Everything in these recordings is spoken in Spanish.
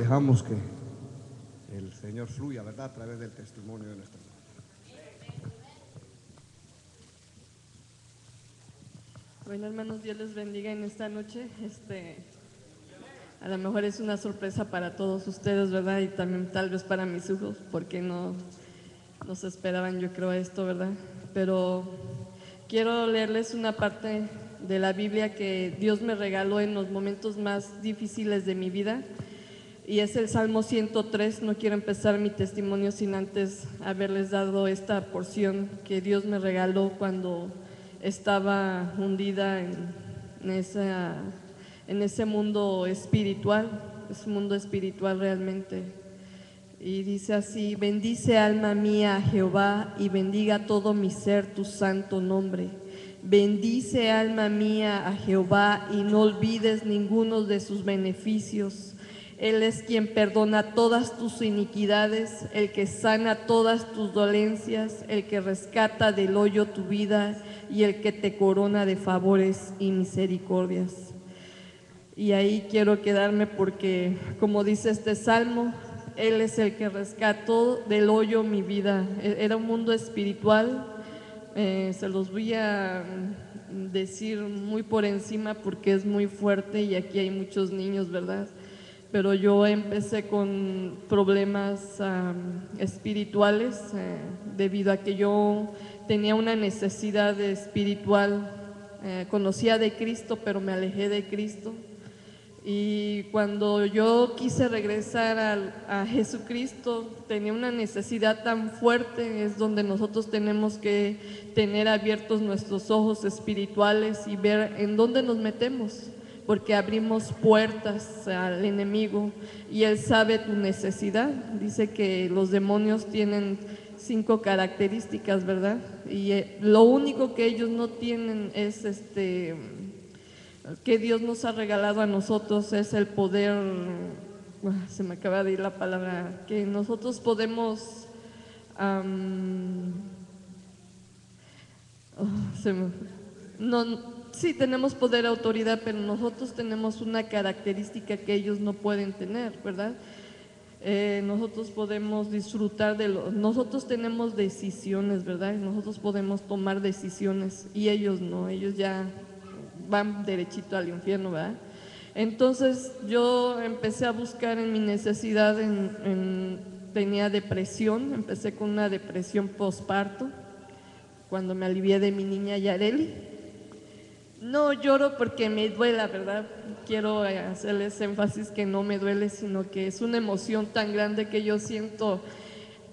dejamos que el Señor fluya, ¿verdad?, a través del testimonio de nuestra hermana. Bueno, hermanos, Dios les bendiga en esta noche. A lo mejor es una sorpresa para todos ustedes, ¿verdad? Y también tal vez para mis hijos, porque no se esperaban, yo creo, esto, ¿verdad? Pero quiero leerles una parte de la Biblia que Dios me regaló en los momentos más difíciles de mi vida, y es el Salmo 103. No quiero empezar mi testimonio sin antes haberles dado esta porción que Dios me regaló cuando estaba hundida en ese mundo espiritual, es un mundo espiritual realmente. Y dice así: bendice alma mía a Jehová, y bendiga todo mi ser tu santo nombre. Bendice alma mía a Jehová, y no olvides ninguno de sus beneficios. Él es quien perdona todas tus iniquidades, el que sana todas tus dolencias, el que rescata del hoyo tu vida y el que te corona de favores y misericordias. Y ahí quiero quedarme porque, como dice este salmo, Él es el que rescató del hoyo mi vida. Era un mundo espiritual, se los voy a decir muy por encima porque es muy fuerte y aquí hay muchos niños, ¿verdad? Pero yo empecé con problemas espirituales debido a que yo tenía una necesidad espiritual. Conocía de Cristo, pero me alejé de Cristo. Y cuando yo quise regresar a Jesucristo, tenía una necesidad tan fuerte. Es donde nosotros tenemos que tener abiertos nuestros ojos espirituales y ver en dónde nos metemos, porque abrimos puertas al enemigo y él sabe tu necesidad. Dice que los demonios tienen 5 características, ¿verdad? Y lo único que ellos no tienen es que Dios nos ha regalado a nosotros, es el poder, se me acaba de ir la palabra, que nosotros podemos, sí tenemos poder, autoridad, pero nosotros tenemos una característica que ellos no pueden tener, ¿verdad? Nosotros podemos disfrutar nosotros tenemos decisiones, ¿verdad? Nosotros podemos tomar decisiones y ellos no, ellos ya van derechito al infierno, ¿verdad? Entonces yo empecé a buscar en mi necesidad, tenía depresión, empecé con una depresión postparto, cuando me alivié de mi niña Yareli. No lloro porque me duela, ¿verdad? Quiero hacerles énfasis que no me duele, sino que es una emoción tan grande que yo siento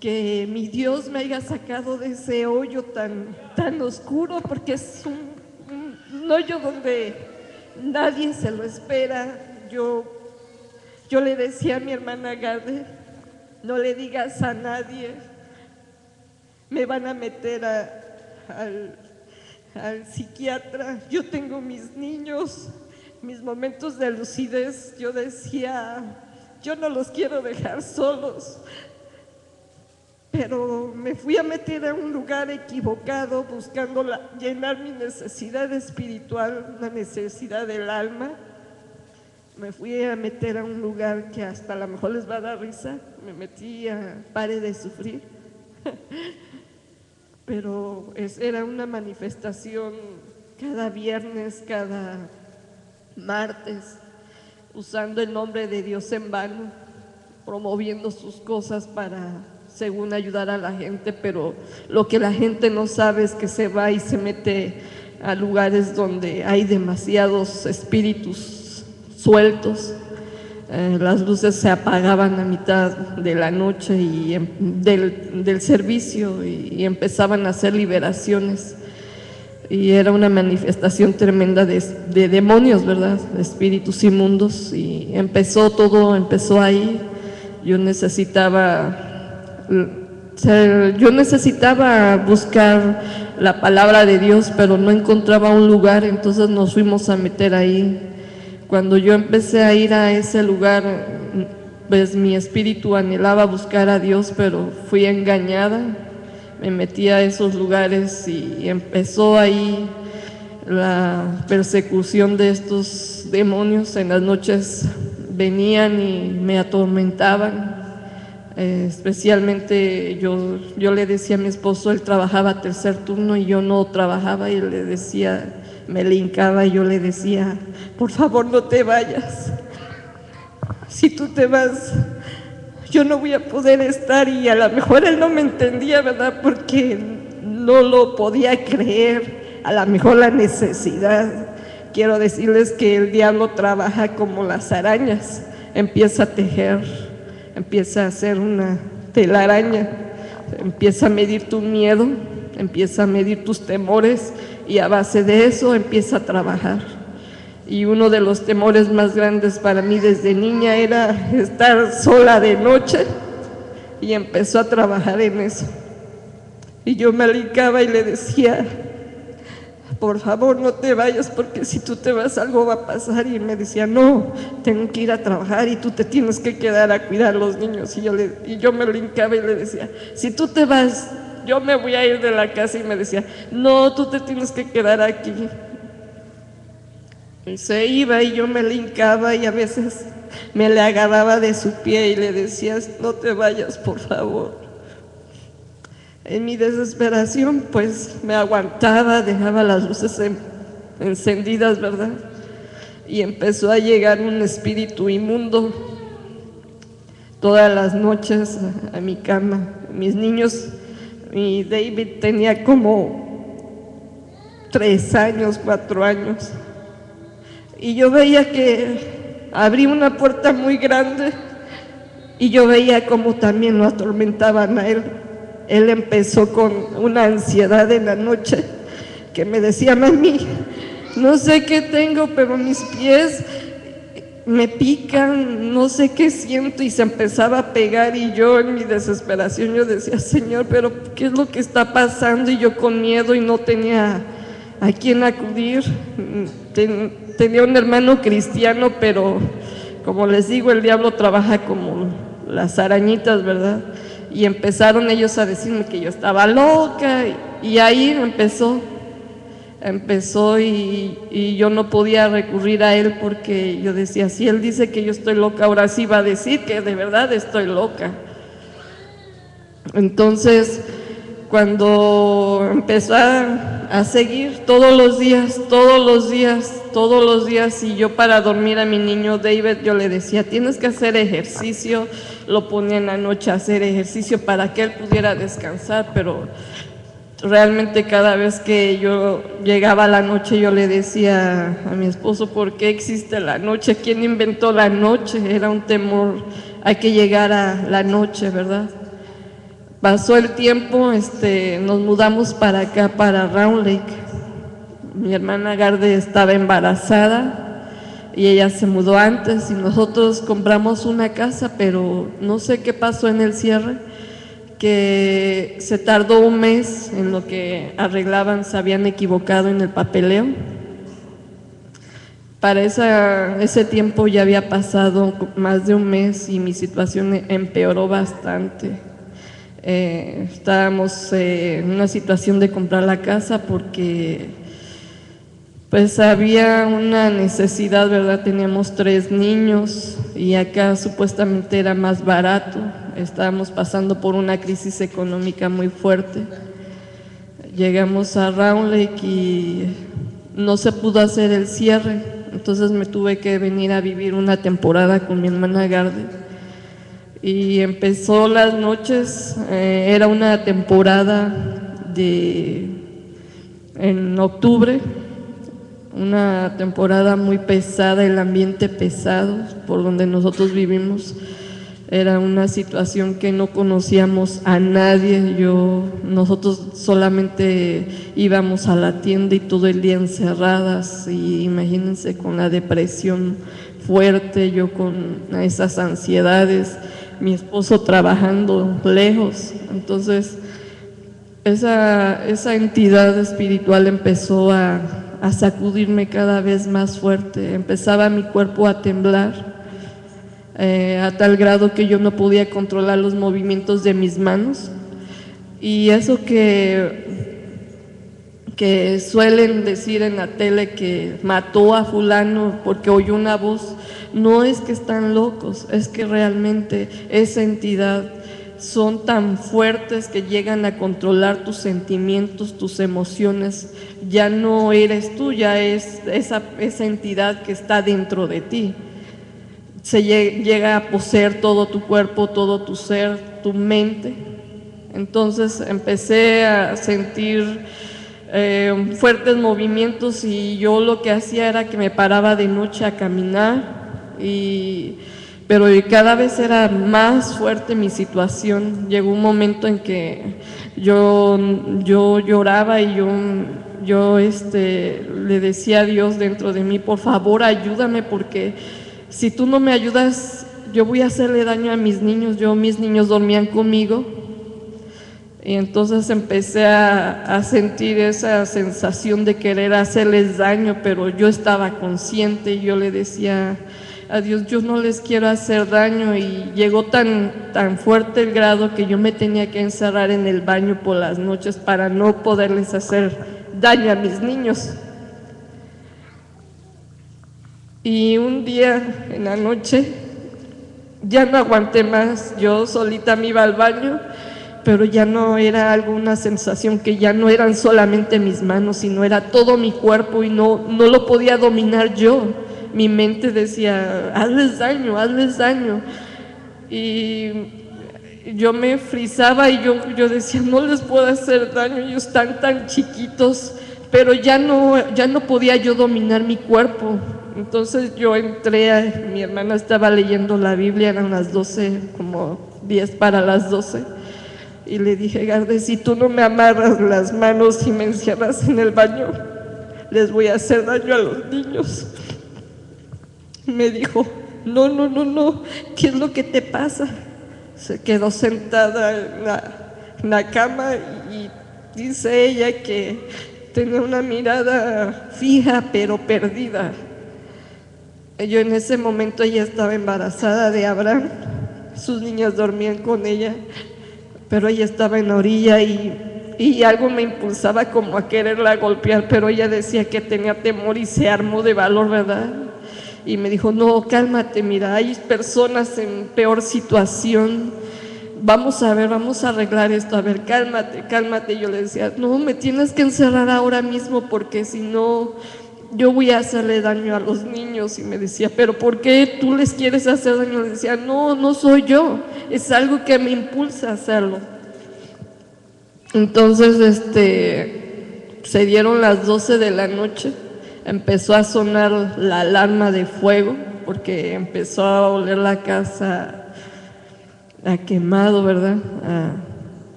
que mi Dios me haya sacado de ese hoyo tan oscuro, porque es un hoyo donde nadie se lo espera. Yo le decía a mi hermana Garde: no le digas a nadie, me van a meter al psiquiatra. Yo tengo mis niños, mis momentos de lucidez. Yo decía, yo no los quiero dejar solos, pero me fui a meter a un lugar equivocado buscando llenar mi necesidad espiritual, una necesidad del alma. Me fui a meter a un lugar que hasta a lo mejor les va a dar risa. Me metí a Pare de Sufrir. Pero era una manifestación cada viernes, cada martes, usando el nombre de Dios en vano, promoviendo sus cosas para, según, ayudar a la gente, pero lo que la gente no sabe es que se va y se mete a lugares donde hay demasiados espíritus sueltos. Las luces se apagaban a mitad de la noche y del servicio y empezaban a hacer liberaciones, y era una manifestación tremenda de demonios, ¿verdad? De espíritus inmundos, y todo empezó ahí. Yo necesitaba buscar la palabra de Dios, pero no encontraba un lugar, entonces nos fuimos a meter ahí. Cuando yo empecé a ir a ese lugar, pues mi espíritu anhelaba buscar a Dios, pero fui engañada. Me metí a esos lugares y empezó ahí la persecución de estos demonios. En las noches venían y me atormentaban. Especialmente yo le decía a mi esposo, él trabajaba tercer turno y yo no trabajaba, y le decía, me le hincaba y yo le decía, por favor no te vayas, si tú te vas yo no voy a poder estar. Y a lo mejor él no me entendía, ¿verdad? Porque no lo podía creer, a lo mejor la necesidad. Quiero decirles que el diablo trabaja como las arañas, empieza a tejer, empieza a hacer una telaraña, empieza a medir tu miedo, empieza a medir tus temores, y a base de eso empieza a trabajar. Y uno de los temores más grandes para mí desde niña era estar sola de noche, y empezó a trabajar en eso. Y yo me alincaba y le decía, por favor no te vayas, porque si tú te vas algo va a pasar. Y me decía, no, tengo que ir a trabajar y tú te tienes que quedar a cuidar a los niños. Y yo me alincaba y le decía, si tú te vas, yo me voy a ir de la casa. Y me decía, no, tú te tienes que quedar aquí. Y se iba y yo me lincaba y a veces me le agarraba de su pie y le decía, no te vayas, por favor. En mi desesperación pues me aguantaba, dejaba las luces encendidas, ¿verdad? Y empezó a llegar un espíritu inmundo todas las noches a mi cama. Mis niños, mi David tenía como 3 años, 4 años. Y yo veía que abrí una puerta muy grande y yo veía cómo también lo atormentaban a él. Él empezó con una ansiedad en la noche que me decía, mami, no sé qué tengo, pero mis pies me pican, no sé qué siento, y se empezaba a pegar. Y yo en mi desesperación yo decía, Señor, pero ¿qué es lo que está pasando? Y yo con miedo y no tenía a quién acudir. Tenía un hermano cristiano, pero como les digo, el diablo trabaja como las arañitas, ¿verdad? Y empezaron ellos a decirme que yo estaba loca, y ahí empezó y yo no podía recurrir a él, porque yo decía, si él dice que yo estoy loca, ahora sí va a decir que de verdad estoy loca. Entonces, cuando empezó a seguir todos los días, y yo para dormir a mi niño David, yo le decía, tienes que hacer ejercicio, lo ponía en la noche a hacer ejercicio para que él pudiera descansar, pero realmente cada vez que yo llegaba a la noche yo le decía a mi esposo, ¿por qué existe la noche? ¿Quién inventó la noche? Era un temor, hay que llegar a la noche, ¿verdad? Pasó el tiempo, nos mudamos para acá, para Round Lake. Mi hermana Garde estaba embarazada y ella se mudó antes, y nosotros compramos una casa, pero no sé qué pasó en el cierre, que se tardó 1 mes en lo que arreglaban, se habían equivocado en el papeleo. Para ese tiempo ya había pasado más de 1 mes y mi situación empeoró bastante. Estábamos en una situación de comprar la casa porque pues había una necesidad, ¿verdad? Teníamos 3 niños y acá supuestamente era más barato. Estábamos pasando por una crisis económica muy fuerte. Llegamos a Round Lake y no se pudo hacer el cierre, entonces me tuve que venir a vivir una temporada con mi hermana Garde. Y empezó las noches, era una temporada en octubre, una temporada muy pesada, el ambiente pesado por donde nosotros vivimos. Era una situación que no conocíamos a nadie. Nosotros solamente íbamos a la tienda y todo el día encerradas, y imagínense con la depresión fuerte, yo con esas ansiedades, mi esposo trabajando lejos. Entonces esa entidad espiritual empezó a sacudirme cada vez más fuerte. Empezaba mi cuerpo a temblar, a tal grado que yo no podía controlar los movimientos de mis manos. Y eso que que suelen decir en la tele que mató a fulano porque oyó una voz. No es que están locos, es que realmente esa entidad son tan fuertes que llegan a controlar tus sentimientos, tus emociones. Ya no eres tú, ya es esa entidad que está dentro de ti. Se llega a poseer todo tu cuerpo, todo tu ser, tu mente. Entonces empecé a sentir fuertes movimientos y yo lo que hacía era que me paraba de noche a caminar, pero cada vez era más fuerte mi situación. Llegó un momento en que yo lloraba y yo le decía a Dios dentro de mí: por favor, ayúdame, porque si tú no me ayudas, yo voy a hacerle daño a mis niños. Mis niños dormían conmigo. Y entonces empecé a sentir esa sensación de querer hacerles daño, pero yo estaba consciente y yo le decía a Dios: yo no les quiero hacer daño. Y llegó tan fuerte el grado que yo me tenía que encerrar en el baño por las noches para no poderles hacer daño a mis niños. Y un día en la noche ya no aguanté más, yo solita me iba al baño, pero ya no era una sensación que ya no eran solamente mis manos, sino era todo mi cuerpo y no lo podía dominar yo. Mi mente decía: hazles daño, hazles daño. Y yo me frizaba y yo decía: no les puedo hacer daño, ellos están tan chiquitos, pero ya no podía yo dominar mi cuerpo. Entonces yo entré, mi hermana estaba leyendo la Biblia, eran las 12, como 10 para las 12. Y le dije: Garde, si tú no me amarras las manos y me encierras en el baño, les voy a hacer daño a los niños. Me dijo: no, ¿qué es lo que te pasa? Se quedó sentada en la cama y dice ella que tenía una mirada fija pero perdida. Yo en ese momento, ella estaba embarazada de Abraham, sus niñas dormían con ella, pero ella estaba en la orilla y algo me impulsaba como a quererla golpear, pero ella decía que tenía temor y se armó de valor, ¿verdad? Y me dijo: no, cálmate, mira, hay personas en peor situación, vamos a ver, vamos a arreglar esto, a ver, cálmate, cálmate. Y yo le decía: no, me tienes que encerrar ahora mismo porque si no, yo voy a hacerle daño a los niños. Y me decía: pero ¿por qué tú les quieres hacer daño? Le decía: no soy yo, es algo que me impulsa a hacerlo. Entonces se dieron las 12 de la noche, empezó a sonar la alarma de fuego porque empezó a oler la casa a quemado, ¿verdad?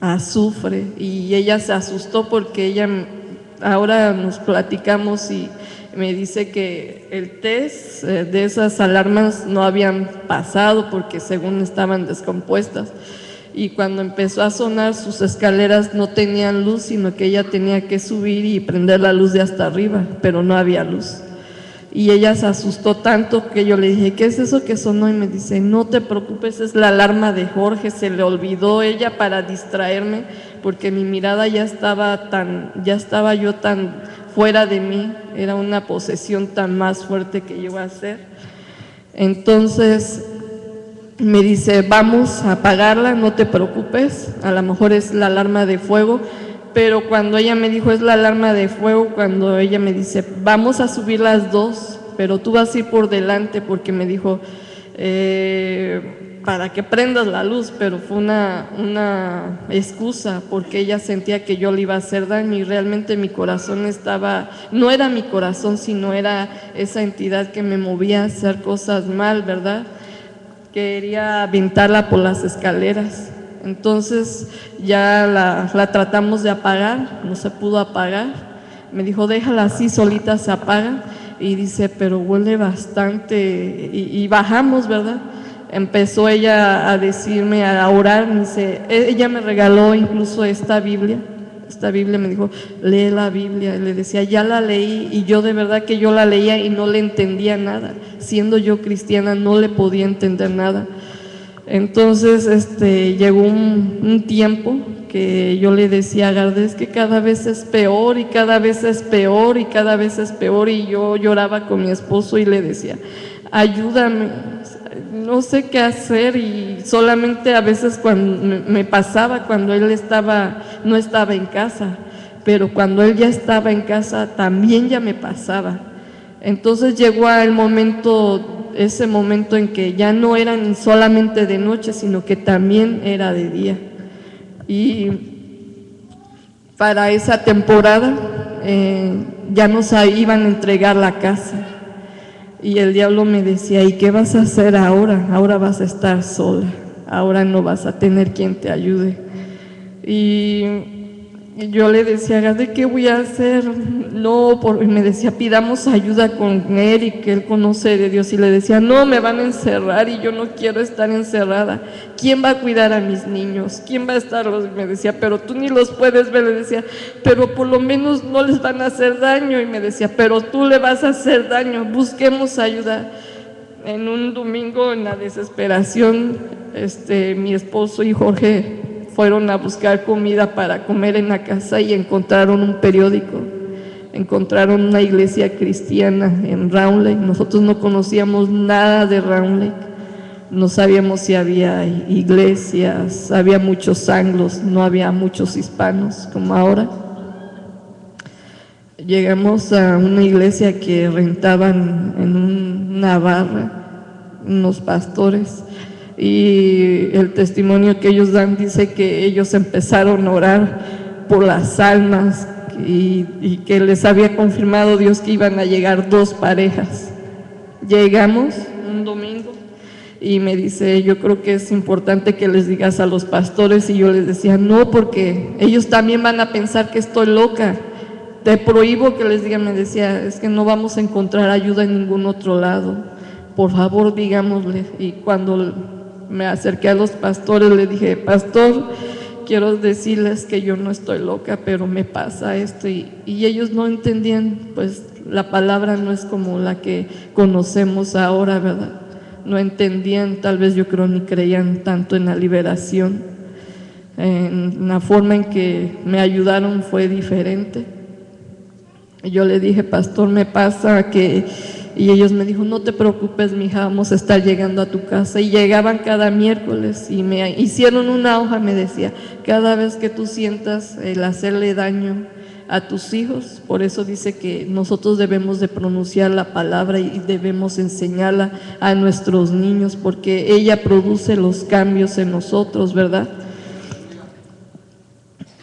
A azufre. Y ella se asustó porque ahora nos platicamos y me dice que el test de esas alarmas no habían pasado porque según estaban descompuestas. Y cuando empezó a sonar, sus escaleras no tenían luz, sino que ella tenía que subir y prender la luz de hasta arriba, pero no había luz. Y ella se asustó tanto que yo le dije: ¿qué es eso que sonó? Y me dice: no te preocupes, es la alarma de Jorge, se le olvidó ella para distraerme, porque mi mirada ya estaba yo tan fuera de mí, era una posesión tan más fuerte que yo iba a hacer. Entonces me dice: vamos a apagarla, no te preocupes, a lo mejor es la alarma de fuego. Pero cuando ella me dijo es la alarma de fuego, cuando ella me dice: vamos a subir las dos, pero tú vas a ir por delante, porque me dijo para que prendas la luz, pero fue una excusa porque ella sentía que yo le iba a hacer daño y realmente mi corazón no era mi corazón, sino era esa entidad que me movía a hacer cosas mal, ¿verdad? Quería aventarla por las escaleras. Entonces ya la tratamos de apagar, no se pudo apagar. Me dijo: déjala así, solita se apaga. Y dice: pero huele bastante. Y bajamos, ¿verdad? Empezó ella a decirme, a orar. Dice, ella me regaló incluso esta Biblia. Me dijo: lee la Biblia. Y le decía: ya la leí. Y yo de verdad que yo la leía y no le entendía nada. Siendo yo cristiana no le podía entender nada. Entonces llegó un tiempo porque yo le decía a Garde, es que cada vez es peor y cada vez es peor y cada vez es peor, y yo lloraba con mi esposo y le decía, ayúdame, no sé qué hacer, y solamente a veces cuando me pasaba cuando él no estaba en casa, pero cuando él ya estaba en casa también ya me pasaba. Entonces llegó ese momento en que ya no eran solamente de noche, sino que también era de día. Y para esa temporada ya nos iban a entregar la casa. Y el diablo me decía, ¿y qué vas a hacer ahora? Ahora vas a estar sola, ahora no vas a tener quien te ayude. Y yo le decía, ¿de qué voy a hacer? No, y me decía, pidamos ayuda con Eric, que él conoce de Dios. Y le decía, no, me van a encerrar y yo no quiero estar encerrada. ¿Quién va a cuidar a mis niños? ¿Quién va a estarlos? Y me decía, pero tú ni los puedes ver. Le decía, pero por lo menos no les van a hacer daño. Y me decía, pero tú le vas a hacer daño, busquemos ayuda. En un domingo, en la desesperación, mi esposo y Jorge fueron a buscar comida para comer en la casa y encontraron un periódico, encontraron una iglesia cristiana en Round Lake. Nosotros no conocíamos nada de Round Lake, no sabíamos si había iglesias, había muchos anglos, no había muchos hispanos como ahora. Llegamos a una iglesia que rentaban en una barra, unos pastores, y el testimonio que ellos dan dice que ellos empezaron a orar por las almas y que les había confirmado Dios que iban a llegar 2 parejas. Llegamos un domingo y me dice, yo creo que es importante que les digas a los pastores, y yo les decía, no, porque ellos también van a pensar que estoy loca, te prohíbo que les diga. Me decía, es que no vamos a encontrar ayuda en ningún otro lado, por favor digámosle. Y cuando me acerqué a los pastores, le dije, pastor, quiero decirles que yo no estoy loca, pero me pasa esto, y ellos no entendían, pues la palabra no es como la que conocemos ahora, ¿verdad? No entendían, tal vez yo creo ni creían tanto en la liberación. En la forma en que me ayudaron fue diferente. Y yo le dije, pastor, me pasa que… Y ellos me dijo, no te preocupes, mija, vamos a estar llegando a tu casa. Y llegaban cada miércoles y me hicieron una hoja, me decía, cada vez que tú sientas el hacerle daño a tus hijos, por eso dice que nosotros debemos de pronunciar la palabra y debemos enseñarla a nuestros niños, porque ella produce los cambios en nosotros, ¿verdad?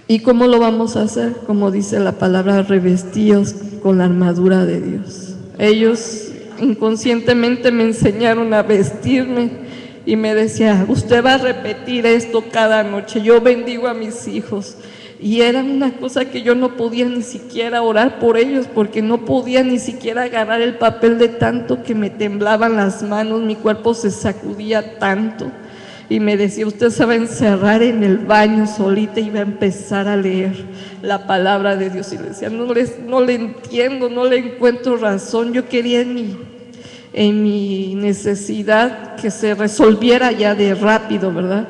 ¿Y cómo lo vamos a hacer? Como dice la palabra, revestidos con la armadura de Dios. Ellos inconscientemente me enseñaron a vestirme y me decía, usted va a repetir esto cada noche, yo bendigo a mis hijos. Y era una cosa que yo no podía ni siquiera orar por ellos, porque no podía ni siquiera agarrar el papel de tanto que me temblaban las manos, mi cuerpo se sacudía tanto. Y me decía, usted se va a encerrar en el baño solita y va a empezar a leer la palabra de Dios. Y le decía, no le entiendo, no le encuentro razón. Yo quería en mi necesidad que se resolviera ya de rápido, ¿verdad?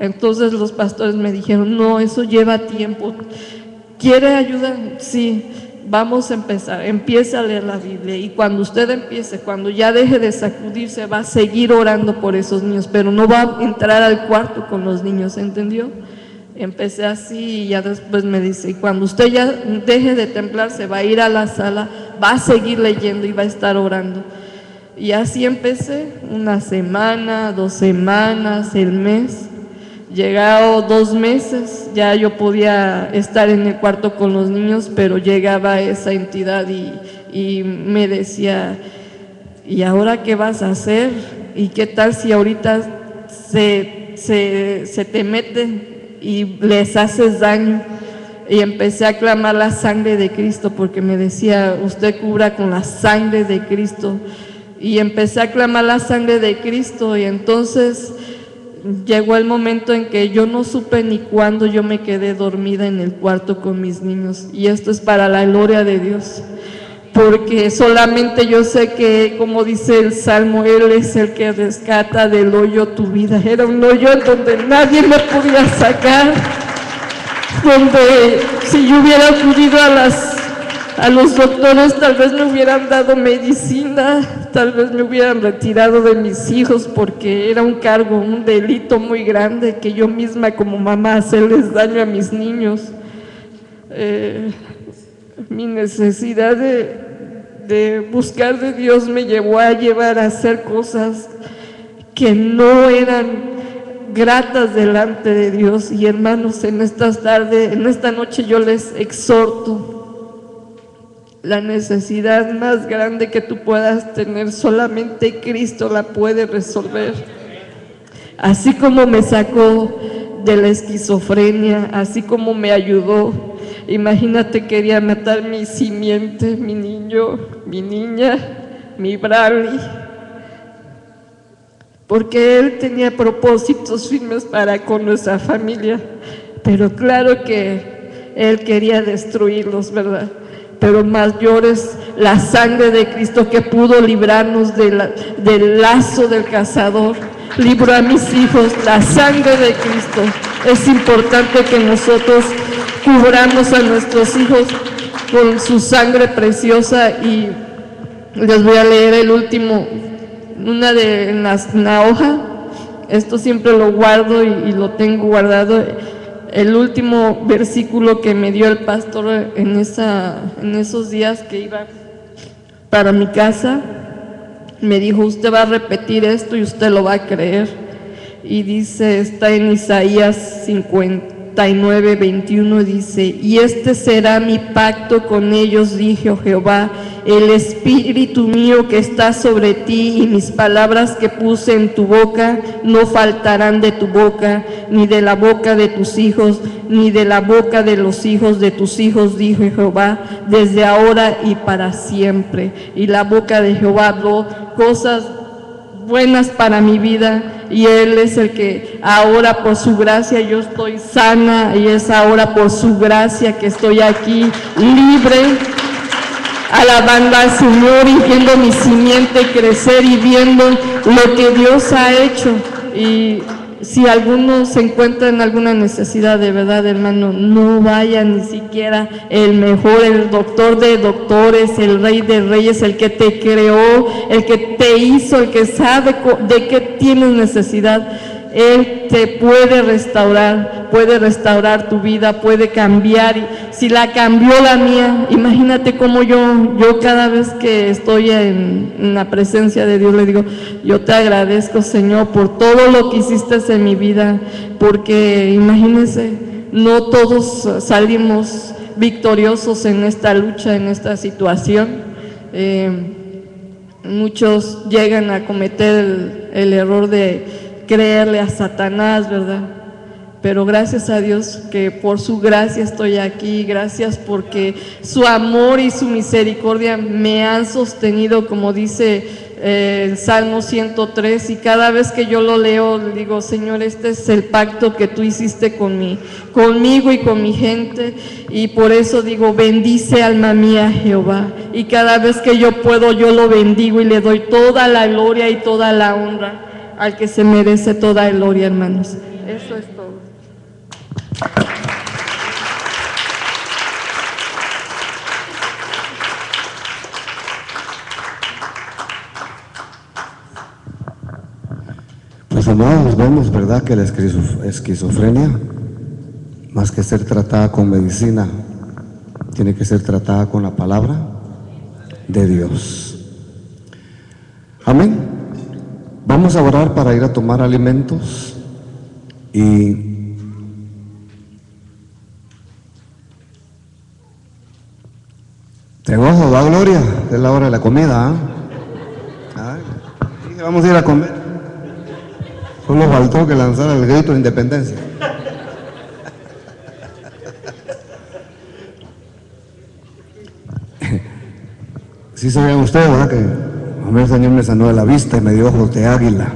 Entonces los pastores me dijeron, no, eso lleva tiempo. ¿Quiere ayuda? Sí. Vamos a empezar, empiece a leer la Biblia, y cuando usted empiece, cuando ya deje de sacudirse, va a seguir orando por esos niños, pero no va a entrar al cuarto con los niños, ¿entendió? Empecé así y ya después me dice, y cuando usted ya deje de temblar, se va a ir a la sala, va a seguir leyendo y va a estar orando. Y así empecé, 1 semana, 2 semanas, el mes. Llegado 2 meses, ya yo podía estar en el cuarto con los niños, pero llegaba esa entidad y me decía, ¿y ahora qué vas a hacer? ¿Y qué tal si ahorita se te mete y les haces daño? Y empecé a clamar la sangre de Cristo, porque me decía, usted cubra con la sangre de Cristo. Y empecé a clamar la sangre de Cristo, y entonces llegó el momento en que yo no supe ni cuándo yo me quedé dormida en el cuarto con mis niños, y esto es para la gloria de Dios, porque solamente yo sé que, como dice el Salmo, Él es el que rescata del hoyo tu vida. Era un hoyo en donde nadie me podía sacar, donde si yo hubiera acudido a los doctores, tal vez me hubieran dado medicina, tal vez me hubieran retirado de mis hijos, porque era un cargo, un delito muy grande, que yo misma como mamá hacerles daño a mis niños. Mi necesidad de buscar de Dios me llevó a llevar a hacer cosas que no eran gratas delante de Dios. Y hermanos, en esta noche yo les exhorto: la necesidad más grande que tú puedas tener, solamente Cristo la puede resolver. Así como me sacó de la esquizofrenia, así como me ayudó. Imagínate, quería matar mi simiente, mi niño, mi niña, mi Bradley, porque él tenía propósitos firmes para con nuestra familia, pero claro que él quería destruirlos, ¿verdad? Pero mayor es la sangre de Cristo, que pudo librarnos del lazo del cazador. Libró a mis hijos, la sangre de Cristo. Es importante que nosotros cubramos a nuestros hijos con su sangre preciosa. Y les voy a leer el último, en la hoja. Esto siempre lo guardo y lo tengo guardado. El último versículo que me dio el pastor en esos días que iba para mi casa, me dijo: usted va a repetir esto y usted lo va a creer. Y dice, está en Isaías 59, 21, dice: y este será mi pacto con ellos, dijo Jehová, el espíritu mío que está sobre ti y mis palabras que puse en tu boca no faltarán de tu boca, ni de la boca de tus hijos, ni de la boca de los hijos de tus hijos, dijo Jehová, desde ahora y para siempre. Y la boca de Jehová habló cosas buenas para mi vida, y Él es el que ahora por su gracia yo estoy sana, y es ahora por su gracia que estoy aquí libre, alabando al Señor y viendo mi simiente crecer y viendo lo que Dios ha hecho. Y si alguno se encuentra en alguna necesidad, de verdad, hermano, no vaya ni siquiera el mejor, el doctor de doctores, el rey de reyes, el que te creó, el que te hizo, el que sabe de qué tienes necesidad. Él te puede restaurar tu vida, puede cambiar. Y si la cambió la mía, imagínate cómo yo cada vez que estoy en la presencia de Dios le digo: yo te agradezco, Señor, por todo lo que hiciste en mi vida, porque imagínense, no todos salimos victoriosos en esta lucha, en esta situación. Muchos llegan a cometer el error de creerle a Satanás, ¿verdad? Pero gracias a Dios que por su gracia estoy aquí, gracias porque su amor y su misericordia me han sostenido, como dice el Salmo 103, y cada vez que yo lo leo le digo: Señor, este es el pacto que tú hiciste conmigo y con mi gente, y por eso digo: bendice alma mía Jehová. Y cada vez que yo puedo, yo lo bendigo y le doy toda la gloria y toda la honra al que se merece toda gloria, hermanos. Eso es todo. Pues amados, vemos, ¿verdad?, que la esquizofrenia, más que ser tratada con medicina, tiene que ser tratada con la palabra de Dios. Amén. Vamos a orar para ir a tomar alimentos y te gozo, da gloria, es la hora de la comida, ¿eh? Vamos a ir a comer. Solo faltó que lanzara el grito de independencia. Sí sabían ustedes, ¿verdad?, que a mí el Señor me sanó de la vista y me dio ojos de águila.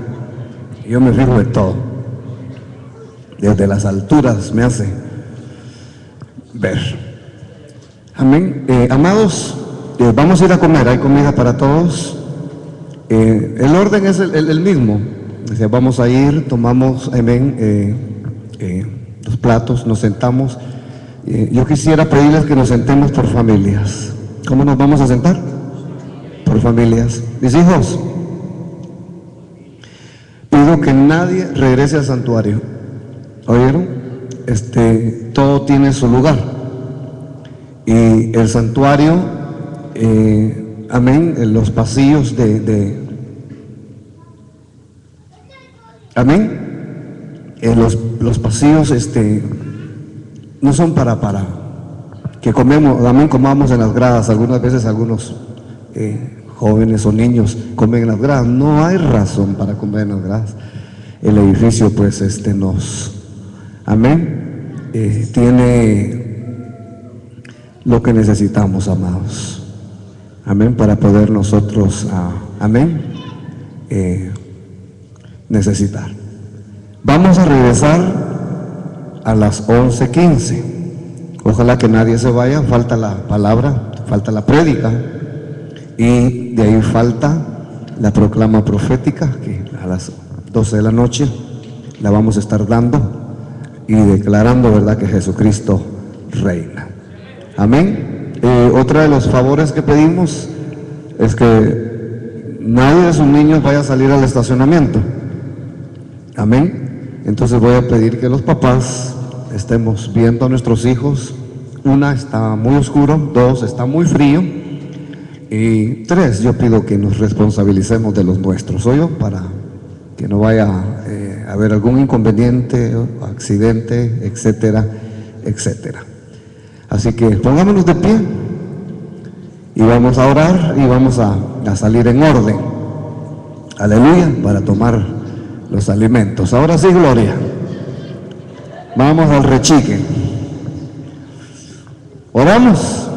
Y yo me fijo de todo. Desde las alturas me hace ver. Amén. Amados, vamos a ir a comer. Hay comida para todos. El orden es el mismo. Vamos a ir, tomamos, amén, los platos, nos sentamos Yo quisiera pedirles que nos sentemos por familias. ¿Cómo nos vamos a sentar? Por familias. Mis hijos, pido que nadie regrese al santuario. ¿Oyeron? Todo tiene su lugar. Y el santuario, amén, en los pasillos amén, en los pasillos, no son para que comamos en las gradas. Algunas veces algunos jóvenes o niños comen en las gradas. No hay razón para comer en las gradas. El edificio pues amén, tiene lo que necesitamos, amados, amén, para poder nosotros, amén, necesitar. Vamos a regresar a las 11:15. Ojalá que nadie se vaya. Falta la palabra, falta la prédica, y de ahí falta la proclama profética, que a las 12 de la noche la vamos a estar dando y declarando, ¿verdad?, que Jesucristo reina. Amén. Otra de los favores que pedimos es que nadie de sus niños vaya a salir al estacionamiento. Amén. Entonces voy a pedir que los papás estemos viendo a nuestros hijos. 1, está muy oscuro. 2, está muy frío. Y 3, yo pido que nos responsabilicemos de los nuestros, para que no vaya a haber algún inconveniente, accidente, etcétera, etcétera. Así que pongámonos de pie y vamos a orar y vamos a salir en orden. Aleluya, para tomar los alimentos. Ahora sí, gloria. Vamos al rechique. Oramos.